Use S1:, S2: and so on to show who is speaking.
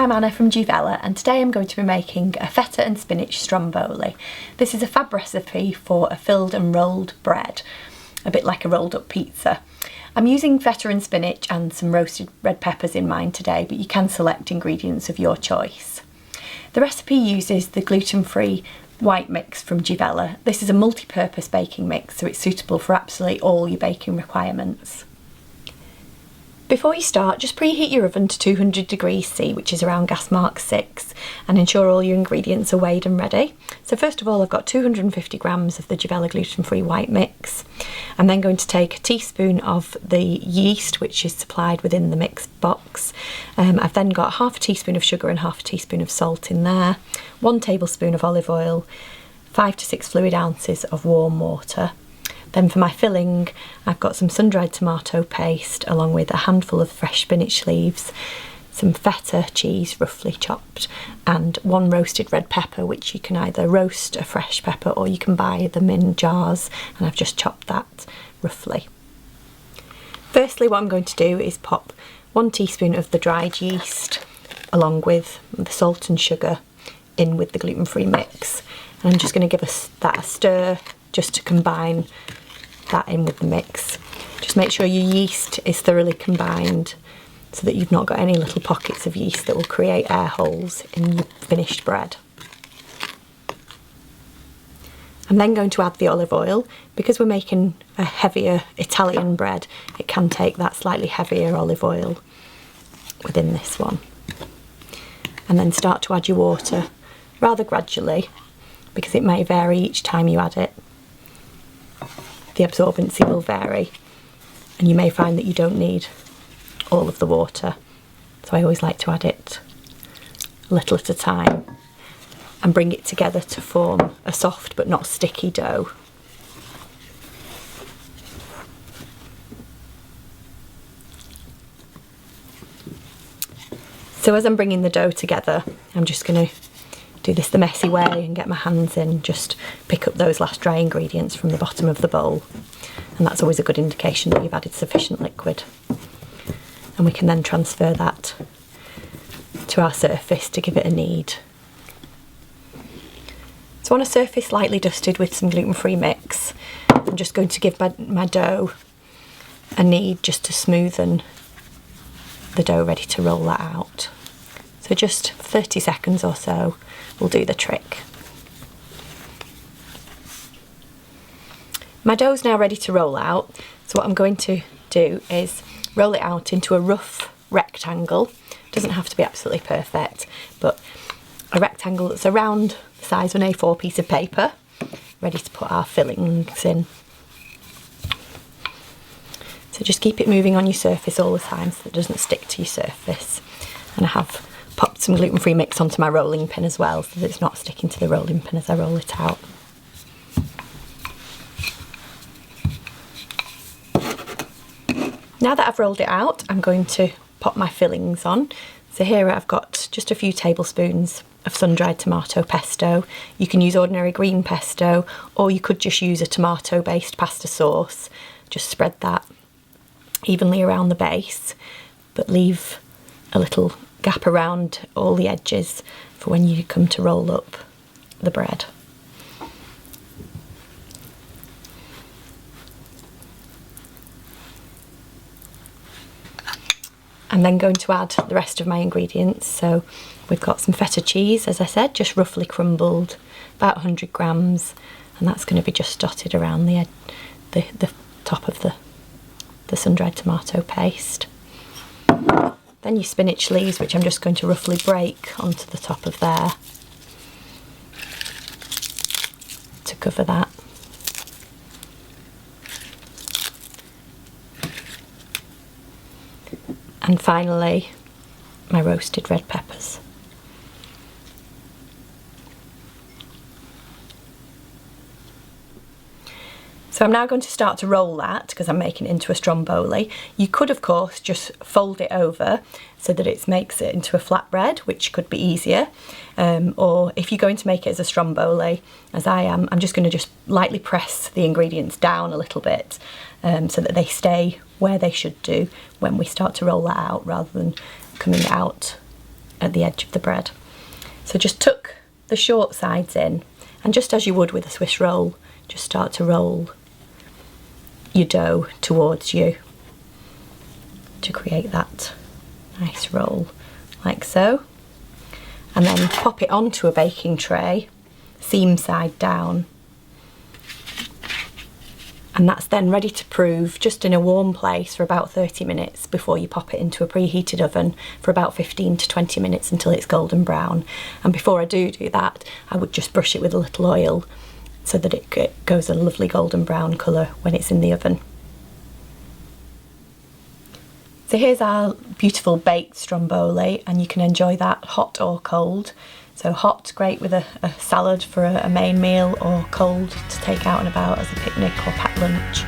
S1: I'm Anna from Juvela, and today I'm going to be making a feta and spinach stromboli. This is a fab recipe for a filled and rolled bread, a bit like a rolled up pizza. I'm using feta and spinach and some roasted red peppers in mine today, but you can select ingredients of your choice. The recipe uses the gluten-free white mix from Juvela. This is a multi-purpose baking mix, so it's suitable for absolutely all your baking requirements. Before you start, just preheat your oven to 200 degrees C, which is around gas mark 6, and ensure all your ingredients are weighed and ready. So first of all, I've got 250 grams of the Juvela gluten-free white mix. I'm then going to take a teaspoon of the yeast, which is supplied within the mix box. I've then got half a teaspoon of sugar and half a teaspoon of salt in there, 1 tablespoon of olive oil, 5 to 6 fluid ounces of warm water. Then for my filling, I've got some sun-dried tomato paste along with a handful of fresh spinach leaves, some feta cheese roughly chopped, and 1 roasted red pepper, which you can either roast a fresh pepper or you can buy them in jars, and I've just chopped that roughly. Firstly, what I'm going to do is pop 1 teaspoon of the dried yeast along with the salt and sugar in with the gluten-free mix, and I'm just going to give that a stir just to combine that in with the mix. Just make sure your yeast is thoroughly combined so that you've not got any little pockets of yeast that will create air holes in your finished bread. I'm then going to add the olive oil. Because we're making a heavier Italian bread, it can take that slightly heavier olive oil within this one. And then start to add your water rather gradually, because it may vary each time you add it. The absorbency will vary, and you may find that you don't need all of the water. So I always like to add it a little at a time and bring it together to form a soft but not sticky dough. So as I'm bringing the dough together, I'm just going to do this the messy way and get my hands in, just pick up those last dry ingredients from the bottom of the bowl, and that's always a good indication that you've added sufficient liquid. And we can then transfer that to our surface to give it a knead. So on a surface lightly dusted with some gluten-free mix, I'm just going to give my dough a knead just to smoothen the dough ready to roll that out. So just 30 seconds or so will do the trick. My dough's now ready to roll out, so what I'm going to do is roll it out into a rough rectangle. Doesn't have to be absolutely perfect, but a rectangle that's around the size of an A4 piece of paper, ready to put our fillings in. So just keep it moving on your surface all the time so that it doesn't stick to your surface. And I have popped some gluten-free mix onto my rolling pin as well, so that it's not sticking to the rolling pin as I roll it out. Now that I've rolled it out, I'm going to pop my fillings on. So here I've got just a few tablespoons of sun-dried tomato pesto. You can use ordinary green pesto, or you could just use a tomato-based pasta sauce. Just spread that evenly around the base, but leave a little gap around all the edges for when you come to roll up the bread. I'm then going to add the rest of my ingredients. So we've got some feta cheese, as I said, just roughly crumbled, about 100 grams, and that's going to be just dotted around the top of the sun-dried tomato paste. Then your spinach leaves, which I'm just going to roughly break onto the top of there to cover that. And finally, my roasted red peppers. So I'm now going to start to roll that because I'm making it into a stromboli. You could, of course, just fold it over so that it makes it into a flatbread, which could be easier. Or if you're going to make it as a stromboli, as I am, I'm just going to just lightly press the ingredients down a little bit so that they stay where they should do when we start to roll that out, rather than coming out at the edge of the bread. So just tuck the short sides in, and just as you would with a Swiss roll, just start to roll your dough towards you to create that nice roll, like so. And then pop it onto a baking tray, seam side down. And that's then ready to prove just in a warm place for about 30 minutes before you pop it into a preheated oven for about 15 to 20 minutes until it's golden brown. And before I do that, I would just brush it with a little oil so that it goes a lovely golden brown colour when it's in the oven. So here's our beautiful baked stromboli, and you can enjoy that hot or cold. So hot, great with a salad for a main meal, or cold to take out and about as a picnic or packed lunch.